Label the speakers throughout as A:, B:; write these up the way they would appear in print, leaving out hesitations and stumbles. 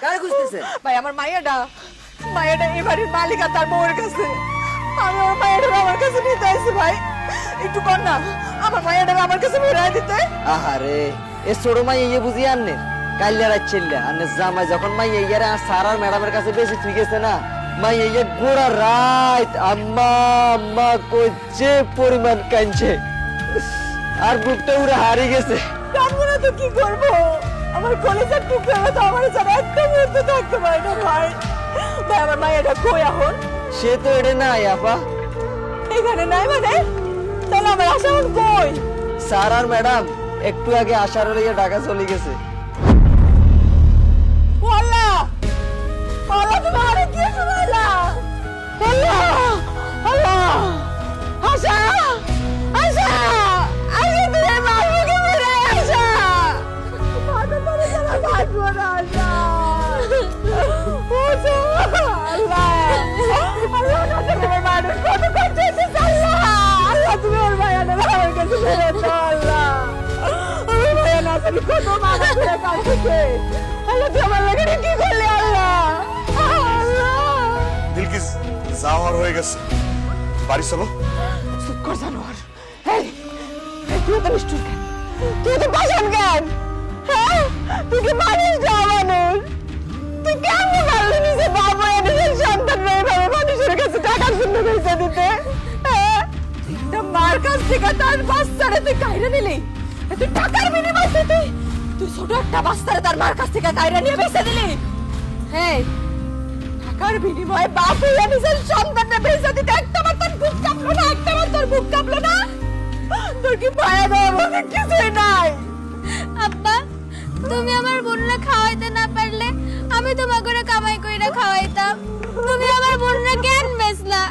A: কারে খুঁজতেছেন?
B: ভাই আমার মাইয়াটা এই বাড়ির মালিক আর তার বউয়ের কাছে। আমি আমার মাইয়াটা আমার কাছে নিতে আসছি ভাই, একটু কর না আমার মাইয়াটা আমার কাছে ফেরাই দিতে।
A: আহারে এ ছোট মাই ইয়ে বুঝি আননে কাইল্লা রাচ্ছিল্লা আনে জামাই যখন মাই ইয়ারে আর সারার ম্যাডামের কাছে বেশি ঠিক আছে না, মাই ইয়ে গোড়া রাত আম্মা আম্মা কইছে পরিমাণ কাঁদছে আর বুকটা উড়ে হারিয়ে গেছে।
B: কাঁদবো না তো কি করবো, আমার কলেজের টুকরা তো আমার ছাড়া একটা মুহূর্ত থাকতে পারে না ভাই। ভাই আমার মাইয়াটা কই এখন?
A: সে তো এটা নাই আপা।
B: এখানে নাই মানে? তাহলে আমার আশা এখন কই?
A: স্যার আর ম্যাডাম একটু আগে আসার হলে ঢাকা চলে গেছে।
B: আল্লাহ আল্লাহ তুমি আমাকে কি শোনাইলা? আল্লাহ আল্লাহ আশা আশা আশা তুমি মারবো মেরে আশা মাথা ধরে যারা বাঁচবো না আশা। আল্লাহ আল্লাহ কাছে আমার মানুষ কত করছে আল্লাহ আল্লাহ তুমি ওর ভাইয়াটা আমার কাছে ফেরত দাও আল্লাহ। আমার ভাইয়া না জানি কত মাথা ধরে কাঁদছে আল্লাহ তুই আমার লাগে কি করলি আল্লাহ আল্লাহ।
C: বিলকিস যাওয়ার হয়ে গেছে, বাড়ি চলো।
B: চুপ কর জানোয়ার। এই তুই তো নিষ্ঠুর কেন, তুই তো পাশান কেন? হ্যাঁ তুই কি মানুষ না মানুষ? তুই কেমন পারলি নিজে বাবা নিজের সন্তান এইভাবে মানুষের কাছে টাকার জন্য পয়সা দিতে? হ্যাঁ একটা মার কাছ থেকে তার বাচ্চারে তুই কাইরে নিলি, তুই টাকার বিনিময়ে তুই ছোট একটা বাচ্চারে তার মার কাছ থেকে কাইরে নিয়ে পয়সা দিলি। হ্যাঁ টাকার বিনিময়ে বাপ হইয়া নিজের সন্তানকে পয়সা দিতে একটাবার তোর বুক কাঁপলো না? একটাবার তোর বুক কাঁপলো না? তোর কি মায়া দেওয়ার মধ্যে কিছুই নাই?
D: আব্বা তুমি আমার বোনরা খাওয়াইতে না পারলে আমি তোমাকে করে কামাই কইরা খাওয়াইতাম। তুমি আমার বোনরা কেন বেচলা?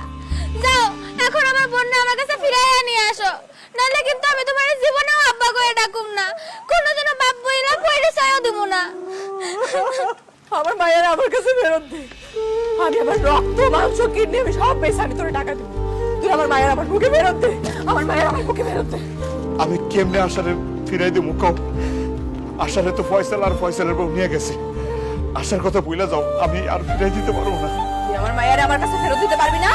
D: যাও এখন আমার বোনরা আমার কাছে ফিরাইয়া নিয়ে আসো, নাহলে কিন্তু আমি তোমার জীবনেও আব্বা করে ডাকুম না, কোনোদিনও বাপ বইলা কইরে চাইও দিব না।
B: আমার মায়ের আমার কাছে ফেরত দে, আমি আমার রক্ত মাংস কিডনি আমি সব বেচে আমি তোর টাকা দেবো। তুই আমার মায়ের আমার বুকে ফেরত দে, আমার মায়ের আমার বুকে ফেরত দে।
C: আমি কেমনে আশারে ফিরাই দেবো কও? আশারে তো ফয়সাল আর ফয়সালের বউ নিয়ে গেছে, আশার কথা বইলা যাও, আমি আর ফিরাই দিতে পারবো না।
B: তুই আমার মায়ের আমার কাছে ফেরত দিতে পারবি না?